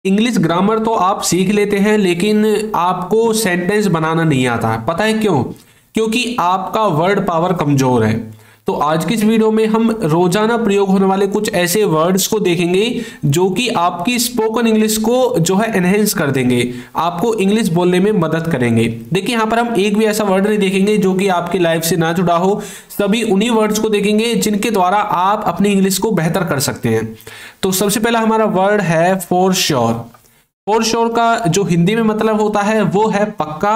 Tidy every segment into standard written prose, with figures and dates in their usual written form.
English grammar तो आप सीख लेते हैं लेकिन आपको सेंटेंस बनाना नहीं आता। पता है क्यों? क्योंकि आपका वर्ड पावर कमजोर है। तो आज की इस वीडियो में हम रोजाना प्रयोग होने वाले कुछ ऐसे वर्ड्स को देखेंगे जो कि आपकी स्पोकन इंग्लिश को जो है एनहेंस कर देंगे, आपको इंग्लिश बोलने में मदद करेंगे। देखिए यहाँ पर हम एक भी ऐसा वर्ड नहीं देखेंगे जो कि आपकी लाइफ से ना जुड़ा हो, सभी उन्हीं वर्ड्स को देखेंगे जिनके द्वारा आप अपनी इंग्लिश को बेहतर कर सकते हैं। तो सबसे पहला हमारा वर्ड है फॉर श्योर। फॉर श्योर का जो हिंदी में मतलब होता है वो है पक्का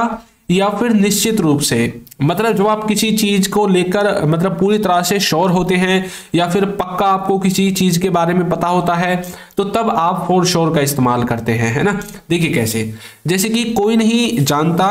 या फिर निश्चित रूप से। मतलब जब आप किसी चीज को लेकर मतलब पूरी तरह से श्योर होते हैं या फिर पक्का आपको किसी चीज के बारे में पता होता है तो तब आप फॉर श्योर का इस्तेमाल करते हैं, है ना। देखिए कैसे, जैसे कि कोई नहीं जानता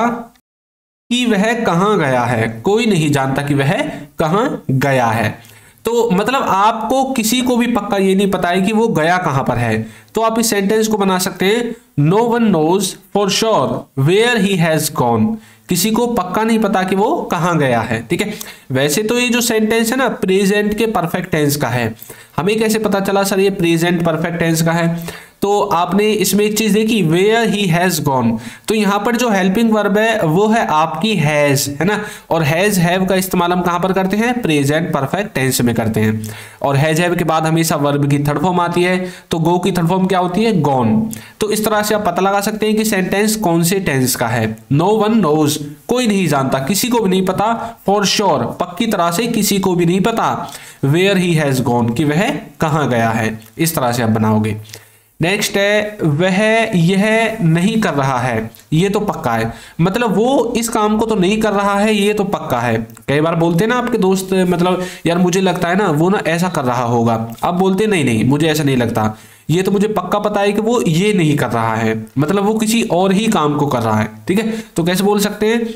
कि वह कहां गया है। कोई नहीं जानता कि वह कहां गया है, तो मतलब आपको किसी को भी पक्का ये नहीं पता है कि वो गया कहां पर है। तो आप इस सेंटेंस को बना सकते हैं, no one knows for sure where he has gone. किसी को पक्का नहीं पता कि वो कहां गया है। ठीक है, वैसे तो ये जो सेंटेंस है ना प्रेजेंट के परफेक्ट टेंस का है। हमें कैसे पता चला सर ये प्रेजेंट परफेक्ट टेंस का है? तो आपने इसमें एक चीज देखी, वेयर ही हैज गॉन, तो यहां पर जो हेल्पिंग वर्ब है वो है आपकी हैज, है ना। और हैज हैव का इस्तेमाल हम कहां पर करते हैं? प्रेजेंट परफेक्ट टेंस में करते हैं। और हैज हैव के बाद हमेशा वर्ब की थर्ड फॉर्म आती है, तो गो की थर्ड फॉर्म क्या होती है? गॉन। तो इस तरह से आप पता लगा सकते हैं कि सेंटेंस कौन से टेंस का है। नो वन नोज, कोई नहीं जानता, किसी को भी नहीं पता। फॉर श्योर, पक्की तरह से किसी को भी नहीं पता। वेयर ही हैज गॉन, कि वह कहां गया है। इस तरह से आप बनाओगे। नेक्स्ट है वह यह नहीं कर रहा है। ये तो पक्का है, मतलब वो इस काम को तो नहीं कर रहा है, ये तो पक्का है। कई बार बोलते हैं ना आपके दोस्त, मतलब यार मुझे लगता है ना वो ना ऐसा कर रहा होगा। आप बोलते नहीं नहीं मुझे ऐसा नहीं लगता, ये तो मुझे पक्का पता है कि वो ये नहीं कर रहा है, मतलब वो किसी और ही काम को कर रहा है। ठीक है, तो कैसे बोल सकते हैं?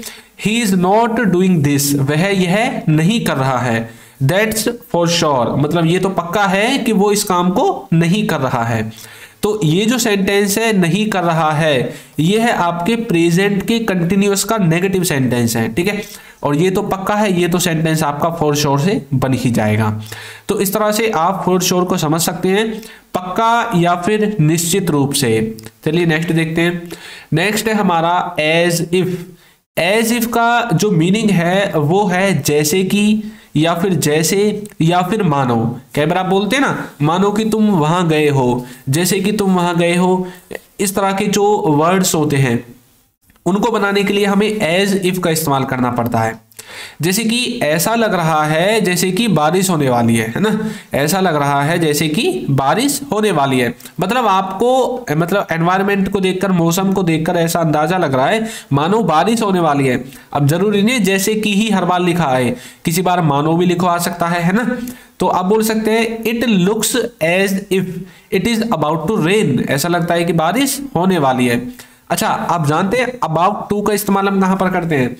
He is not doing this, वह यह नहीं कर रहा है। दैट्स फॉर श्योर, मतलब ये तो पक्का है कि वो इस काम को नहीं कर रहा है। तो ये जो सेंटेंस है नहीं कर रहा है, ये है आपके प्रेजेंट के कंटिन्यूअस का नेगेटिव सेंटेंस है। ठीक है, और ये तो पक्का है, ये तो सेंटेंस आपका फॉर श्योर से बन ही जाएगा। तो इस तरह से आप फॉर श्योर को समझ सकते हैं, पक्का या फिर निश्चित रूप से। चलिए नेक्स्ट देखते हैं। नेक्स्ट है हमारा एज इफ। एज इफ का जो मीनिंग है वो है जैसे कि, या फिर जैसे, या फिर मानो। कई बार आप बोलते हैं ना, मानो कि तुम वहां गए हो, जैसे कि तुम वहां गए हो। इस तरह के जो वर्ड्स होते हैं उनको बनाने के लिए हमें एज इफ का इस्तेमाल करना पड़ता है। जैसे कि ऐसा लग रहा है जैसे कि बारिश होने वाली है ना। ऐसा लग रहा है जैसे कि बारिश होने वाली है, मतलब आपको मतलब एनवायरनमेंट को देखकर, मौसम को देखकर ऐसा अंदाजा लग रहा है मानो बारिश होने वाली है। अब जरूरी नहीं जैसे कि ही हर बार लिखा है, किसी बार मानो भी लिखवा सकता है ना। तो आप बोल सकते हैं it looks as if it is about to rain. ऐसा लगता है कि बारिश होने वाली है। अच्छा, आप जानते हैं अबाउट टू का इस्तेमाल हम कहां पर करते हैं?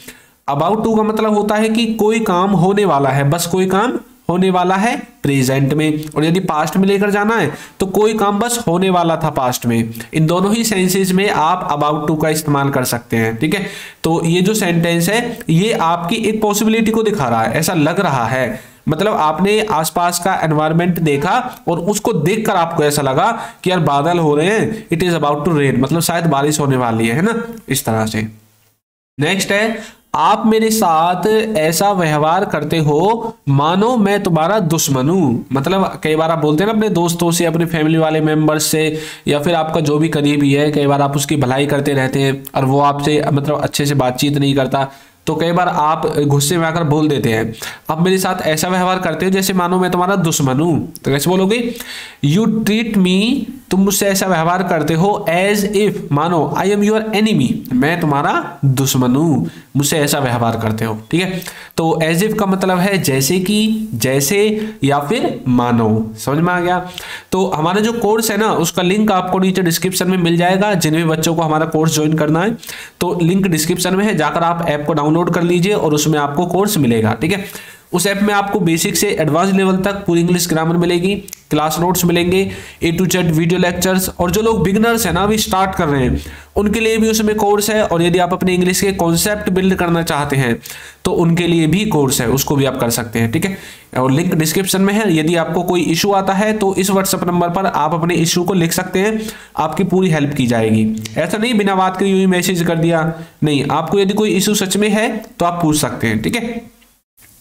अबाउट टू का मतलब होता है कि कोई काम होने वाला है, बस कोई काम होने वाला है प्रेजेंट में। और यदि पास्ट में लेकर जाना है तो कोई काम बस होने वाला था पास्ट में। इन दोनों ही सेंसेस में आप अबाउट टू का इस्तेमाल कर सकते हैं। ठीक है, तो ये जो सेंटेंस है ये आपकी एक पॉसिबिलिटी को दिखा रहा है। ऐसा लग रहा है, मतलब आपने आसपास का एनवायरनमेंट देखा और उसको देखकर आपको ऐसा लगा कि यार बादल हो रहे हैं, it is about to rain, मतलब शायद बारिश होने वाली है ना, इस तरह से। नेक्स्ट है आप मेरे साथ ऐसा व्यवहार करते हो मानो मैं तुम्हारा दुश्मन हूं। मतलब कई बार आप बोलते हैं ना अपने दोस्तों से, अपने फैमिली वाले मेंबर्स से, या फिर आपका जो भी करीबी है, कई बार आप उसकी भलाई करते रहते हैं और वो आपसे मतलब अच्छे से बातचीत नहीं करता, तो कई बार आप गुस्से में आकर बोल देते हैं आप मेरे साथ ऐसा व्यवहार करते हो जैसे मानो मैं तुम्हारा दुश्मन हूं। तो कैसे बोलोगे? यू ट्रीट मी, तुम मुझसे ऐसा व्यवहार करते हो एज इफ, मानो आई एम योर एनिमी, मैं तुम्हारा दुश्मन हूं, मुझसे ऐसा व्यवहार करते हो। ठीक है, तो एज इफ का मतलब है जैसे कि, जैसे, या फिर मानो। समझ में आ गया? तो हमारा जो कोर्स है ना उसका लिंक आपको नीचे डिस्क्रिप्शन में मिल जाएगा। जिन भी बच्चों को हमारा कोर्स ज्वाइन करना है तो लिंक डिस्क्रिप्शन में है, जाकर आप ऐप को डाउनलोड कर लीजिए और उसमें आपको कोर्स मिलेगा। ठीक है, उस ऐप में आपको बेसिक से एडवांस लेवल तक पूरी इंग्लिश ग्रामर मिलेगी, क्लास नोट्स मिलेंगे, A to Z video lectures, और जो लोग बिगनर्स हैं ना, अभी स्टार्ट कर रहे हैं, उनके लिए भी उसमें कोर्स है। और यदि आप अपने इंग्लिश के कॉन्सेप्ट बिल्ड करना चाहते हैं तो उनके लिए भी कोर्स है, उसको भी आप कर सकते हैं, ठीक है। और लिंक डिस्क्रिप्शन में है। यदि आपको कोई इशू आता है तो इस व्हाट्सएप नंबर पर आप अपने इशू को लिख सकते हैं, आपकी पूरी हेल्प की जाएगी। ऐसा नहीं बिना बात के यूं ही मैसेज कर दिया, नहीं, आपको यदि कोई इशू सच में है तो आप पूछ सकते हैं, ठीक है।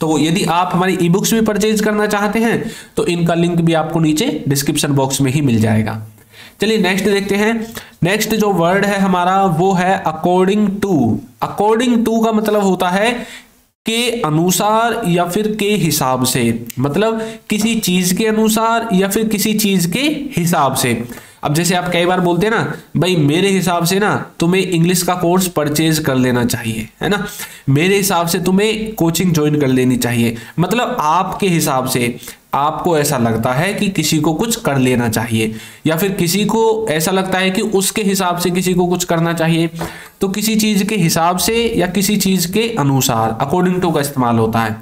तो यदि आप हमारी ई बुक्स भी परचेज करना चाहते हैं तो इनका लिंक भी आपको नीचे डिस्क्रिप्शन बॉक्स में ही मिल जाएगा। चलिए नेक्स्ट देखते हैं। नेक्स्ट जो वर्ड है हमारा वो है अकॉर्डिंग टू। अकॉर्डिंग टू का मतलब होता है के अनुसार या फिर के हिसाब से, मतलब किसी चीज के अनुसार या फिर किसी चीज के हिसाब से। अब जैसे आप कई बार बोलते हैं ना, भाई मेरे हिसाब से ना तुम्हें इंग्लिश का कोर्स परचेज कर लेना चाहिए, है ना, मेरे हिसाब से तुम्हें कोचिंग ज्वाइन कर लेनी चाहिए, मतलब आपके हिसाब से आपको ऐसा लगता है कि किसी को कुछ कर लेना चाहिए, या फिर किसी को ऐसा लगता है कि उसके हिसाब से किसी को कुछ करना चाहिए। तो किसी चीज के हिसाब से या किसी चीज के अनुसार अकॉर्डिंग टू का इस्तेमाल होता है।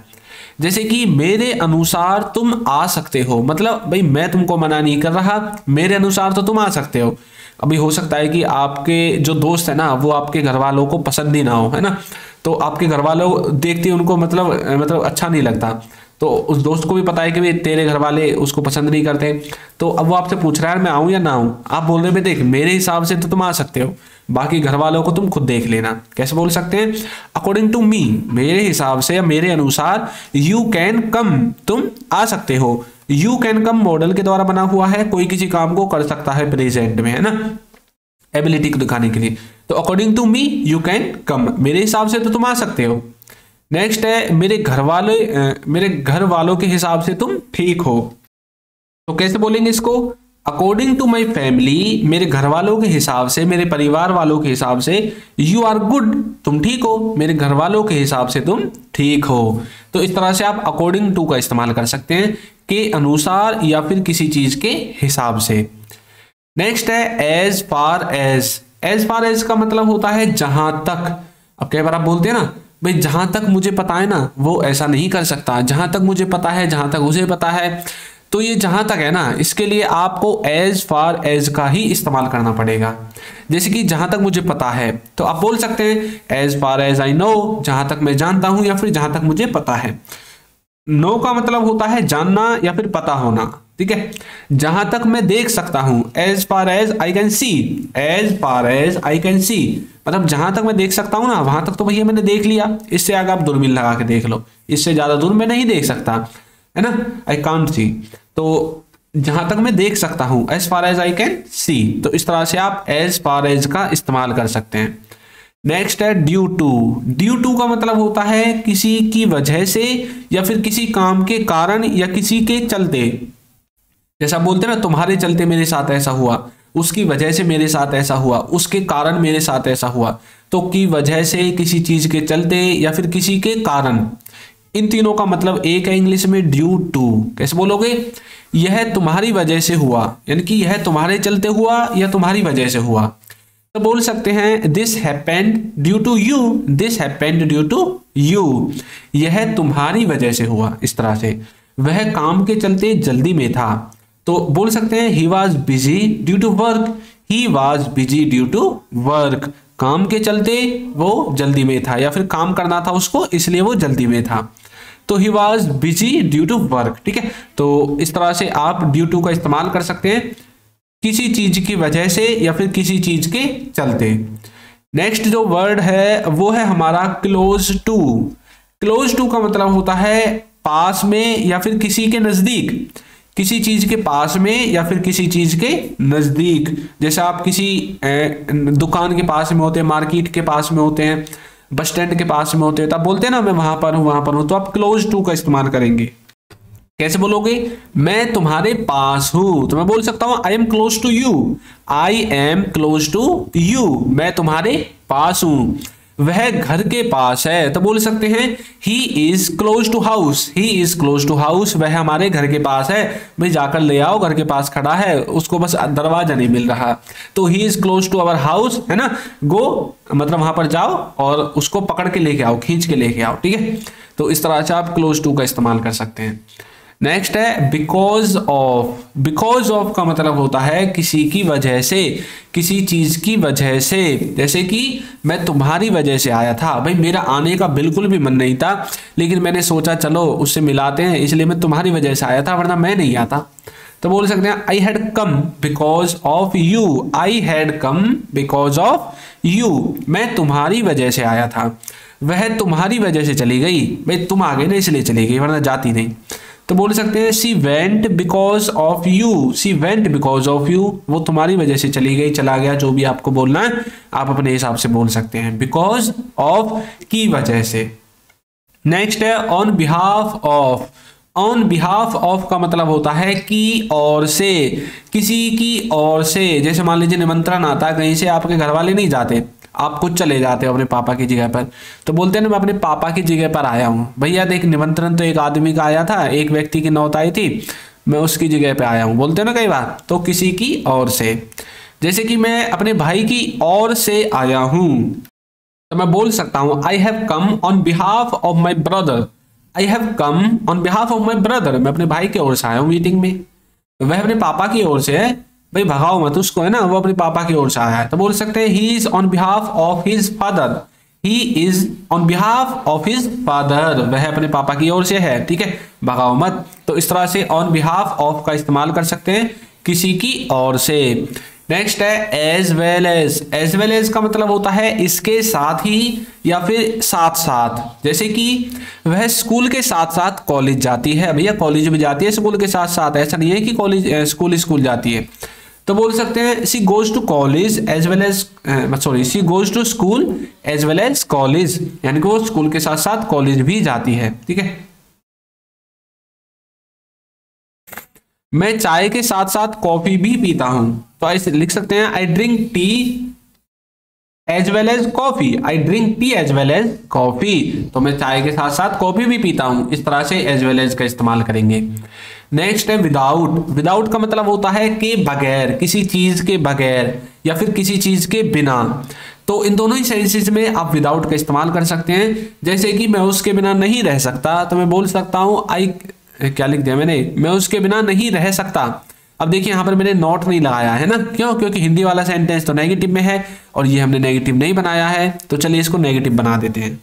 जैसे कि मेरे अनुसार तुम आ सकते हो, मतलब भाई मैं तुमको मना नहीं कर रहा, मेरे अनुसार तो तुम आ सकते हो। अभी हो सकता है कि आपके जो दोस्त है ना वो आपके घर वालों को पसंद ही ना हो, है ना, तो आपके घर वालों देखते उनको मतलब अच्छा नहीं लगता, तो उस दोस्त को भी पता है कि तेरे घर वाले उसको पसंद नहीं करते, तो अब वो आपसे पूछ रहा है मैं आऊं या ना आऊं। आप बोल रहे हैं देख मेरे हिसाब से तो तुम आ सकते हो, बाकी घर वालों को तुम खुद देख लेना। कैसे बोल सकते हैं? अकॉर्डिंग टू मी, मेरे हिसाब से या मेरे अनुसार, यू कैन कम, तुम आ सकते हो। यू कैन कम मॉडल के द्वारा बना हुआ है, कोई किसी काम को कर सकता है प्रेजेंट में, है ना, एबिलिटी को दिखाने के लिए। तो according to me you can come, मेरे हिसाब से तो तुम आ सकते हो। नेक्स्ट है मेरे घर वालों के हिसाब से तुम ठीक हो। तो कैसे बोलेंगे इसको? अकॉर्डिंग टू माई फैमिली, मेरे घर वालों के हिसाब से, मेरे परिवार वालों के हिसाब से, यू आर गुड, तुम ठीक हो, मेरे घर वालों के हिसाब से तुम ठीक हो। तो इस तरह से आप अकॉर्डिंग टू का इस्तेमाल कर सकते हैं, के अनुसार या फिर किसी चीज के हिसाब से। नेक्स्ट है as far as. As far as का मतलब होता है जहां तक। अब कई बार आप बोलते हैं ना, भाई जहां तक मुझे पता है ना वो ऐसा नहीं कर सकता, जहां तक मुझे पता है, जहां तक उसे पता है। तो ये जहां तक है ना, इसके लिए आपको एज फार एज का ही इस्तेमाल करना पड़ेगा। जैसे कि जहां तक मुझे पता है तो आप बोल सकते हैं as far as I know, जहां तक मैं जानता हूं या फिर जहां तक मुझे पता है। नो का मतलब होता है जानना या फिर पता होना, ठीक है। जहां तक मैं देख सकता हूं, as far as I can see, as far as I can see, मतलब जहां तक मैं देख सकता हूं ना वहां तक तो भैया मैंने देख लिया, इससे आगे आप दूरबीन लगा के देख लो, इससे ज्यादा दूर मैं नहीं देख सकता, है ना, आई कांट सी। तो जहां तक मैं देख सकता हूं, as far as I can see. तो इस तरह से आप एज फार एज का इस्तेमाल कर सकते हैं। नेक्स्ट है ड्यू टू। ड्यू टू का मतलब होता है किसी की वजह से या फिर किसी काम के कारण या किसी के चलते। जैसा बोलते हैं ना, तुम्हारे चलते मेरे साथ ऐसा हुआ, उसकी वजह से मेरे साथ ऐसा हुआ, उसके कारण मेरे साथ ऐसा हुआ। तो की वजह से, किसी चीज के चलते या फिर किसी के कारण, इन तीनों का मतलब एक है इंग्लिश में ड्यू टू। कैसे बोलोगे? यह तुम्हारी वजह से हुआ, यानी कि यह तुम्हारे चलते हुआ या तुम्हारी वजह से हुआ। तो बोल सकते हैं this happened due to you, this happened due to you, यह तुम्हारी वजह से हुआ। इस तरह से वह काम के चलते जल्दी में था, तो बोल सकते हैं he was busy due to work, he was busy due to work, काम के चलते वो जल्दी में था या फिर काम करना था उसको इसलिए वो जल्दी में था। तो he was busy due to work, ठीक है। तो इस तरह से आप ड्यू टू का इस्तेमाल कर सकते हैं किसी चीज की वजह से या फिर किसी चीज के चलते। नेक्स्ट जो वर्ड है वो है हमारा क्लोज टू। क्लोज टू का मतलब होता है पास में या फिर किसी के नजदीक, किसी चीज के पास में या फिर किसी चीज के नजदीक। जैसे आप किसी दुकान के पास में होते हैं, मार्केट के पास में होते हैं, बस स्टैंड के पास में होते हैं, तो आप बोलते हैं ना मैं वहां पर हूं, तो आप क्लोज टू का इस्तेमाल करेंगे। कैसे बोलोगे? मैं तुम्हारे पास हूं, तो मैं बोल सकता हूं I am close to you, I am close to you, मैं तुम्हारे पास हूं। वह घर के पास है। तो बोल सकते हैं he is close to house, he is close to house, वह हमारे घर के पास है। भाई जाकर ले आओ, घर के पास खड़ा है, उसको बस दरवाजा नहीं मिल रहा। तो he is close to our house, है ना, गो मतलब वहां पर जाओ और उसको पकड़ के लेके आओ, खींच के लेके आओ, ठीक है। तो इस तरह से आप क्लोज टू का इस्तेमाल कर सकते हैं। नेक्स्ट है बिकॉज ऑफ। बिकॉज ऑफ का मतलब होता है किसी की वजह से, किसी चीज की वजह से। जैसे कि मैं तुम्हारी वजह से आया था, भाई मेरा आने का बिल्कुल भी मन नहीं था, लेकिन मैंने सोचा चलो उससे मिलाते हैं, इसलिए मैं तुम्हारी वजह से आया था, वरना मैं नहीं आता। तो बोल सकते हैं I had come because of you, I had come because of you, मैं तुम्हारी वजह से आया था। वह तुम्हारी वजह से चली गई, भाई तुम आ गए ना इसलिए चली गई, वरना जाती नहीं। तो बोल सकते हैं she went because of you, she went because of you, वो तुम्हारी वजह से चली गई, चला गया, जो भी आपको बोलना है आप अपने हिसाब से बोल सकते हैं, बिकॉज ऑफ की वजह से। नेक्स्ट है on behalf of. On behalf of का मतलब होता है की ओर से, किसी की ओर से। जैसे मान लीजिए निमंत्रण आता है कहीं से, आपके घर वाले नहीं जाते, आप खुद चले जाते हो अपने पापा की जगह पर, तो बोलते हैं ना मैं अपने पापा की जगह पर आया हूँ। भैया देख निमंत्रण तो एक आदमी का आया था, एक व्यक्ति की नौत आई थी, मैं उसकी जगह पे आया हूँ, बोलते हैं ना कई बार। तो किसी की ओर से, जैसे कि मैं अपने भाई की ओर से आया हूँ, तो मैं बोल सकता हूँ I have come on behalf of my brother, I have come on behalf of my brother, मैं अपने भाई की ओर से आया हूँ मीटिंग में। वह अपने पापा की ओर से है, भाई भगाओ मत उसको, है ना, वो अपने पापा की ओर से आया है। तो बोल सकते हैं he is on behalf of his father, he is on behalf of his father, वह अपने पापा की ओर से है, ठीक है, भगाओ मत। तो इस तरह से ऑन बिहाफ ऑफ का इस्तेमाल कर सकते हैं, किसी की ओर से। नेक्स्ट है as well as. As well as का मतलब होता है इसके साथ ही या फिर साथ साथ। जैसे कि वह स्कूल के साथ साथ कॉलेज जाती है, भैया कॉलेज भी जाती है स्कूल के साथ साथ, ऐसा नहीं है कि कॉलेज स्कूल जाती है। तो बोल सकते हैं she goes to college as well as, sorry she goes to school as well as college, यानी कि वो स्कूल के साथ साथ कॉलेज भी जाती है, ठीक है। मैं चाय के साथ साथ कॉफी भी पीता हूं, तो ऐसे लिख सकते हैं I drink tea as well as coffee, I drink tea as well as coffee, तो मैं चाय के साथ साथ कॉफी भी पीता हूं। इस तरह से एज वेल एज का इस्तेमाल करेंगे। नेक्स्ट है विदाउट। विदाउट का मतलब होता है कि बगैर, किसी चीज के बगैर या फिर किसी चीज के बिना। तो इन दोनों ही सेंसेस में आप विदाउट का इस्तेमाल कर सकते हैं। जैसे कि मैं उसके बिना नहीं रह सकता, तो मैं बोल सकता हूं आई, क्या लिख दिया मैंने, मैं उसके बिना नहीं रह सकता। अब देखिए यहाँ पर मैंने नॉट नहीं लगाया है ना, क्यों, क्योंकि हिंदी वाला सेंटेंस तो नेगेटिव में है और ये हमने नेगेटिव नहीं बनाया है, तो चलिए इसको नेगेटिव बना देते हैं।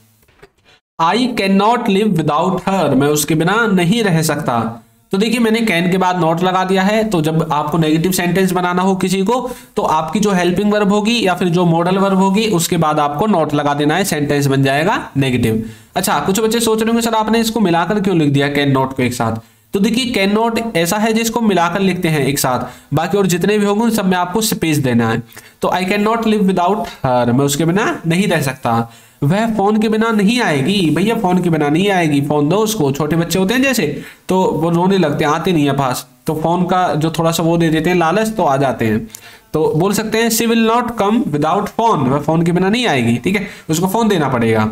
I can not live without her, मैं उसके बिना नहीं रह सकता। तो देखिए मैंने कैन के बाद नॉट लगा दिया है, तो जब आपको नेगेटिव सेंटेंस बनाना हो किसी को, तो आपकी जो हेल्पिंग वर्ब होगी या फिर जो मॉडल वर्ब होगी उसके बाद आपको नॉट लगा देना है, सेंटेंस बन जाएगा नेगेटिव। अच्छा, कुछ बच्चे सोच रहे होंगे सर आपने इसको मिलाकर क्यों लिख दिया कैन नॉट को एक साथ। तो देखिए कैन नॉट ऐसा है जिसको मिलाकर लिखते हैं एक साथ, बाकी और जितने भी होंगे उन सब में आपको स्पेस देना है। तो I can not live without her, मैं उसके बिना नहीं रह सकता। वह फोन के बिना नहीं आएगी, भैया फोन के बिना नहीं आएगी, फोन दो उसको। छोटे बच्चे होते हैं जैसे, तो वो रोने लगते हैं, आते नहीं है पास, तो फोन का जो थोड़ा सा वो दे देते हैं लालच, तो आ जाते हैं। तो बोल सकते हैं she will not come without phone, वह फोन के बिना नहीं आएगी, ठीक है, उसको फोन देना पड़ेगा।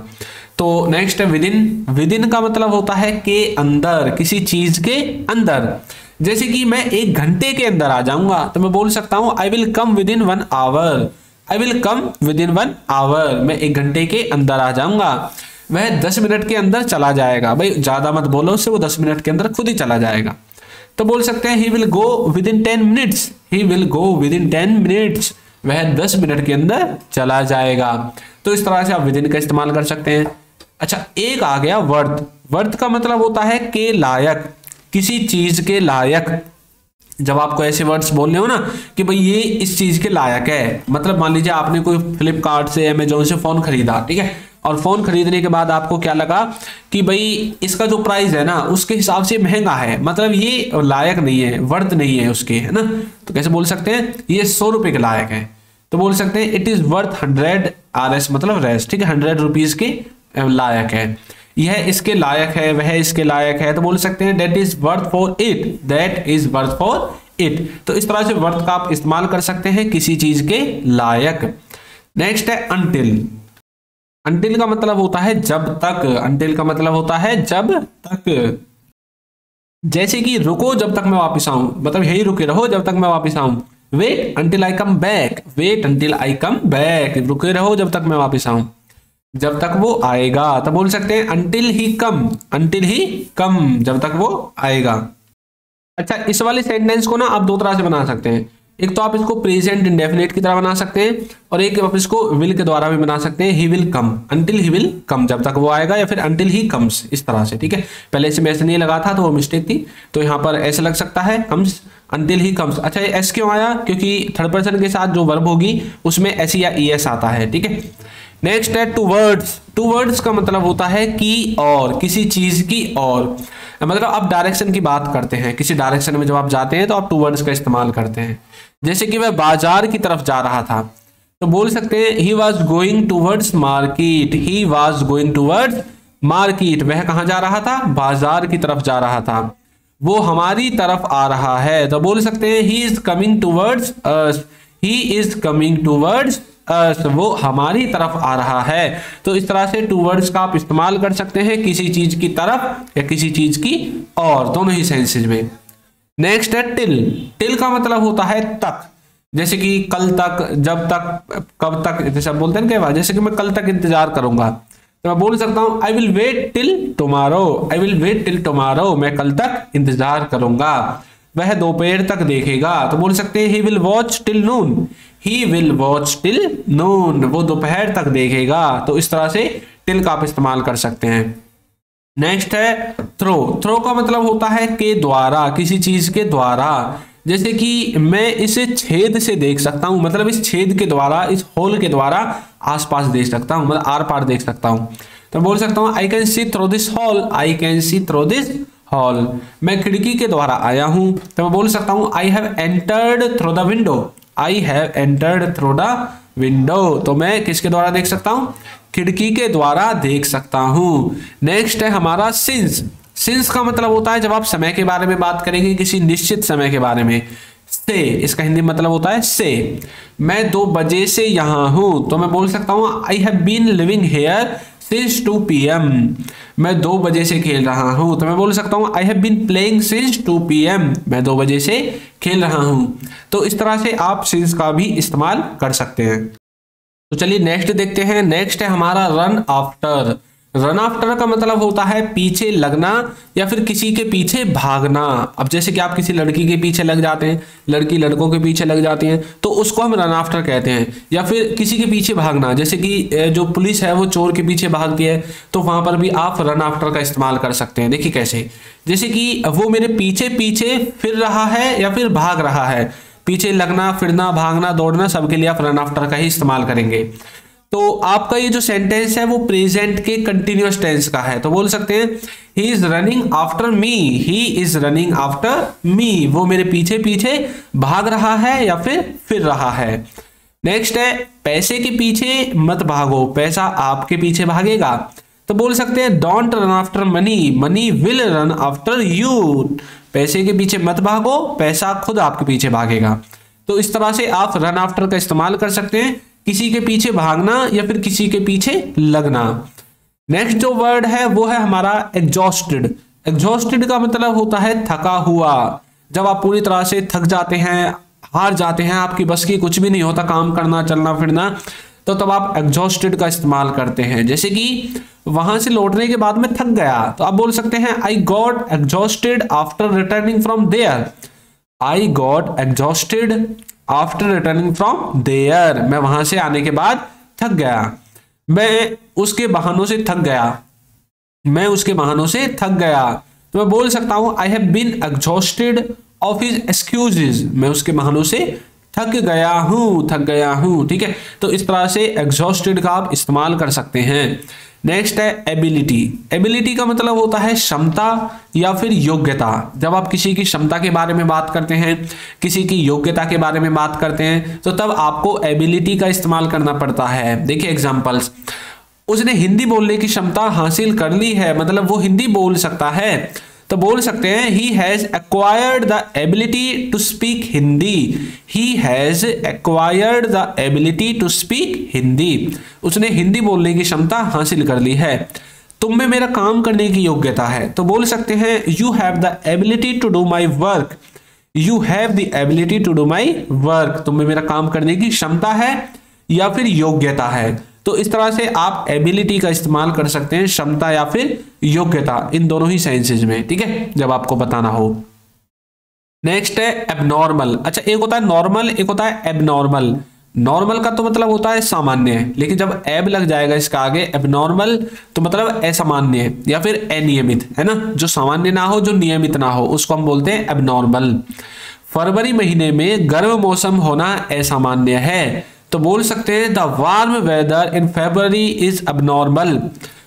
तो नेक्स्ट है विदिन। विदिन का मतलब होता है के अंदर, किसी चीज के अंदर। जैसे कि मैं 1 घंटे के अंदर आ जाऊंगा, तो मैं बोल सकता हूं I will come within 1 hour, I will come within 1 hour, मैं 1 घंटे के अंदर आ जाऊंगा। वह 10 मिनट के अंदर चला जाएगा, भाई ज्यादा मत बोलो उससे, वो 10 मिनट के अंदर खुद ही चला जाएगा। तो बोल सकते हैं he will go with in 10 minutes, he will go with in 10 minutes, वह 10 मिनट के अंदर चला जाएगा। तो इस तरह से आप विद इन का इस्तेमाल कर सकते हैं। अच्छा, एक आ गया वर्थ। वर्थ का मतलब होता है के लायक, किसी चीज के लायक। जब आपको ऐसे वर्ड्स बोलने हो ना कि भाई ये इस चीज के लायक है, मतलब मान लीजिए आपने कोई फ्लिपकार्ट से, अमेजोन से फोन खरीदा, ठीक है, और फोन खरीदने के बाद आपको क्या लगा कि भाई इसका जो प्राइस है ना उसके हिसाब से महंगा है, मतलब ये लायक नहीं है, वर्थ नहीं है उसके, है ना। तो कैसे बोल सकते हैं, ये 100 रुपए के लायक है, तो बोल सकते हैं इट इज वर्थ 100 RS, मतलब रेस, ठीक है, 100 रुपीज के लायक है। यह इसके लायक है, वह इसके लायक है, तो बोल सकते हैं that is worth for it, that is worth for it. तो इस तरह से वर्थ का आप इस्तेमाल कर सकते हैं किसी चीज के लायक। नेक्स्ट है अनटिल। अंटिल का मतलब होता है जब तक, अंटिल का मतलब होता है जब तक। जैसे कि रुको जब तक मैं वापस आऊं, मतलब यही रुके रहो जब तक मैं वापस आऊं। Wait until I come back, wait until I come back, रुके रहो जब तक मैं वापस आऊं, जब तक वो आएगा। तो बोल सकते हैं until he come, until he कम, जब तक वो आएगा। अच्छा, इस वाले सेंटेंस को ना आप दो तरह से बना सकते हैं। एक तो आप इसको प्रेजेंट इंडेफिनिट की तरह बना सकते हैं, और एक आप इसको विल के द्वारा भी बना सकते हैं। He will come, until he will come, जब तक वो आएगा, या फिर अंटिल ही कम्स, इस तरह से। ठीक है, पहले से मैं ऐसे नहीं लगा था तो वो मिस्टेक थी, तो यहाँ पर ऐसे लग सकता है कम्स, अंटिल ही कम्स। अच्छा, ये एस क्यों आया? क्योंकि थर्ड पर्सन के साथ जो वर्ब होगी उसमें एस या ई एस आता है। ठीक है, नेक्स्ट है टूवर्ड्स। टूवर्ड्स का मतलब होता है की और, किसी चीज की और, मतलब आप डायरेक्शन की बात करते हैं, किसी डायरेक्शन में जब आप जाते हैं तो आप टूवर्ड्स का इस्तेमाल करते हैं। जैसे कि वह बाजार की तरफ जा रहा था, तो बोल सकते हैं he was going towards market, he was going towards market, वह कहाँ जा रहा था? बाजार की तरफ जा रहा था। वो हमारी तरफ आ रहा है, तो बोल सकते हैं he is coming towards us, he is coming towards us, वो हमारी तरफ आ रहा है। तो इस तरह से टूवर्ड्स का आप इस्तेमाल कर सकते हैं किसी चीज की तरफ या किसी चीज की और, दोनों ही सेंसेज में। नेक्स्ट है टिल। टिल का मतलब होता है तक, जैसे कि कल तक, जब तक, कब तक, जैसे आप बोलते हैं ना, जैसे कि मैं कल तक इंतजार करूंगा, तो मैं बोल सकता हूं I will wait till tomorrow, I will wait till tomorrow, मैं कल तक इंतजार करूंगा। वह दोपहर तक देखेगा, तो बोल सकते हैं he will watch till Noon, he will watch till नून, वो दोपहर तक देखेगा। तो इस तरह से टिल का आप इस्तेमाल कर सकते हैं। नेक्स्ट है थ्रो। थ्रो का मतलब होता है के द्वारा, किसी चीज के द्वारा। जैसे कि मैं इसे छेद से देख सकता हूं, मतलब इस छेद के द्वारा, इस होल के द्वारा आसपास देख सकता हूं, मतलब आर पार देख सकता हूं। तो बोल सकता हूं आई can C through this hall, I can C through this hall, मैं खिड़की के द्वारा आया हूं। तो मैं बोल सकता हूं I have entered through the window, I have entered through the window, तो मैं किसके द्वारा देख सकता हूं? खिड़की के द्वारा देख सकता हूं। नेक्स्ट है हमारा सिंस। सिंस का मतलब होता है जब आप समय के बारे में बात करेंगे, किसी निश्चित समय के बारे में। से, इसका हिंदी मतलब होता है से। मैं 2 बजे से यहां हूं, तो मैं बोल सकता हूं I have been living here since 2 PM, मैं 2 बजे से खेल रहा हूं। तो मैं बोल सकता हूं I have been playing since 2 PM, मैं 2 बजे से खेल रहा हूं। तो इस तरह से आप सिंस का भी इस्तेमाल कर सकते हैं। तो चलिए नेक्स्ट देखते हैं। नेक्स्ट है हमारा रन आफ्टर। रन आफ्टर का मतलब होता है पीछे लगना या फिर किसी के पीछे भागना। अब जैसे कि आप किसी लड़की के पीछे लग जाते हैं, लड़की लड़कों के पीछे लग जाती हैं, तो उसको हम रन आफ्टर कहते हैं। या फिर किसी के पीछे भागना, जैसे कि जो पुलिस है वो चोर के पीछे भागती है, तो वहां पर भी आप रन आफ्टर का इस्तेमाल कर सकते हैं। देखिए कैसे, जैसे कि वो मेरे पीछे पीछे फिर रहा है या फिर भाग रहा है। पीछे लगना, फिरना, भागना, दौड़ना, सबके लिए आप रन आफ्टर का ही इस्तेमाल करेंगे। तो आपका ये जो सेंटेंस है वो प्रेजेंट के कंटिन्यूअस टेंस का है, तो बोल सकते हैं he is running after me, he is running after me, वो मेरे पीछे पीछे भाग रहा है या फिर रहा है। नेक्स्ट है पैसे के पीछे मत भागो, पैसा आपके पीछे भागेगा। तो बोल सकते हैं don't run after money, money will run after you, पैसे के पीछे मत भागो, पैसा खुद आपके पीछे भागेगा। तो इस तरह से आप रन आफ्टर का इस्तेमाल कर सकते हैं, किसी के पीछे भागना या फिर किसी के पीछे लगना। नेक्स्ट जो वर्ड है वो है हमारा एग्जॉस्टेड। एग्जॉस्टेड का मतलब होता है थका हुआ। जब आप पूरी तरह से थक जाते हैं, हार जाते हैं, आपकी बस की कुछ भी नहीं होता काम करना, चलना फिरना, तो तब आप एग्जॉस्टेड का इस्तेमाल करते हैं। जैसे कि वहां से लौटने के बाद में थक गया, तो आप बोल सकते हैं I got exhausted after returning from there, I got exhausted after returning from there, मैं वहां से आने के बाद थक गया, मैं उसके बहानों से थक गया, मैं उसके बहानों से थक गया। तो मैं बोल सकता हूं I have been exhausted of his excuses, मैं उसके बहानों से थक गया हूं। ठीक है, तो इस तरह से एग्जॉस्टेड का आप इस्तेमाल कर सकते हैं। नेक्स्ट है एबिलिटी। एबिलिटी का मतलब होता है क्षमता या फिर योग्यता। जब आप किसी की क्षमता के बारे में बात करते हैं, किसी की योग्यता के बारे में बात करते हैं, तो तब आपको एबिलिटी का इस्तेमाल करना पड़ता है। देखिए एग्जांपल्स, उसने हिंदी बोलने की क्षमता हासिल कर ली है, मतलब वो हिंदी बोल सकता है। तो बोल सकते हैं he has acquired the ability to speak Hindi. He has acquired the ability to speak Hindi. उसने हिंदी बोलने की क्षमता हासिल कर ली है। तुम में मेरा काम करने की योग्यता है। तो बोल सकते हैं you have the ability to do my work. You have the ability to do my work. तुम में मेरा काम करने की क्षमता है या फिर योग्यता है। तो इस तरह से आप एबिलिटी का इस्तेमाल कर सकते हैं, क्षमता या फिर योग्यता, इन दोनों ही सेंसेज में, ठीक है, जब आपको बताना हो। नेक्स्ट है एबनॉर्मल। अच्छा, एक होता है नॉर्मल, एक होता है एबनॉर्मल। नॉर्मल का तो मतलब होता है सामान्य, लेकिन जब एब लग जाएगा इसका आगे, एबनॉर्मल, तो मतलब असामान्य या फिर अनियमित, है ना, जो सामान्य ना हो, जो नियमित ना हो, उसको हम बोलते हैं एबनॉर्मल। फरवरी महीने में गर्म मौसम होना असामान्य है। तो बोल सकते हैं the warm weather in February is abnormal.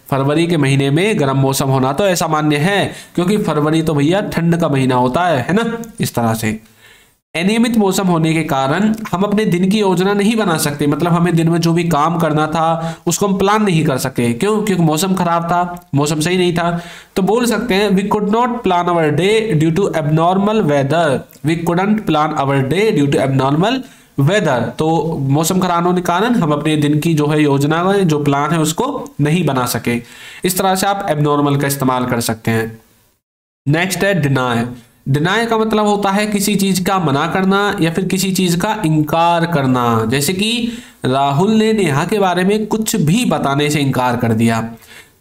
फरवरी के महीने में गर्म मौसम होना तो असामान्य है, क्योंकि फरवरी तो भैया ठंड का महीना होता है ना। इस तरह से अनियमित मौसम होने के कारण हम अपने दिन की योजना नहीं बना सकते, मतलब हमें दिन में जो भी काम करना था उसको हम प्लान नहीं कर सके। क्यों? क्योंकि मौसम खराब था, मौसम सही नहीं था। तो बोल सकते हैं we could not plan our day due to abnormal weather. We couldn't plan our day due to abnormal weather. तो मौसम खराब होने के कारण हम अपने दिन की जो है योजना, जो प्लान है, उसको नहीं बना सके। इस तरह से आप एबनॉर्मल का इस्तेमाल कर सकते हैं। नेक्स्ट है डिनाय। डिनाय का मतलब होता है किसी चीज का मना करना या फिर किसी चीज का इनकार करना। जैसे कि राहुल ने नेहा के बारे में कुछ भी बताने से इनकार कर दिया।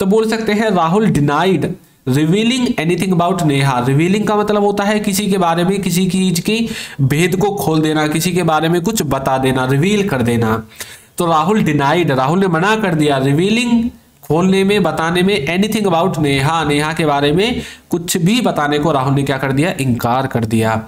तो बोल सकते हैं Rahul denied revealing anything about Neha. Revealing का मतलब होता है किसी के बारे में, किसी चीज की भेद को खोल देना, किसी के बारे में कुछ बता देना, रिवील कर देना। तो राहुल डिनाइड, राहुल ने मना कर दिया, रिवीलिंग खोलने में, बताने में, एनीथिंग अबाउट नेहा, नेहा के बारे में कुछ भी बताने को राहुल ने क्या कर दिया, इनकार कर दिया।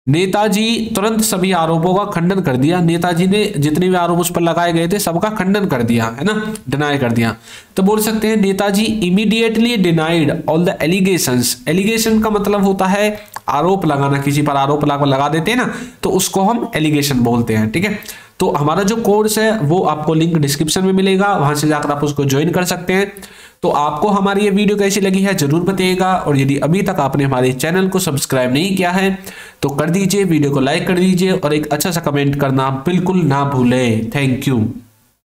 नेताजी तुरंत सभी आरोपों का खंडन कर दिया। नेताजी ने जितने भी आरोप उस पर लगाए गए थे सबका खंडन कर दिया, है ना, डिनाई कर दिया। तो बोल सकते हैं Netaji immediately denied all the allegations. Allegation का मतलब होता है आरोप लगाना, किसी पर आरोप लगा देते हैं ना, तो उसको हम एलिगेशन बोलते हैं, ठीक है। तो हमारा जो कोर्स है वो आपको लिंक डिस्क्रिप्शन में मिलेगा, वहां से जाकर आप उसको ज्वाइन कर सकते हैं। तो आपको हमारी ये वीडियो कैसी लगी है जरूर बताइएगा, और यदि अभी तक आपने हमारे चैनल को सब्सक्राइब नहीं किया है तो कर दीजिए, वीडियो को लाइक कर दीजिए और एक अच्छा सा कमेंट करना बिल्कुल ना भूलें। Thank you.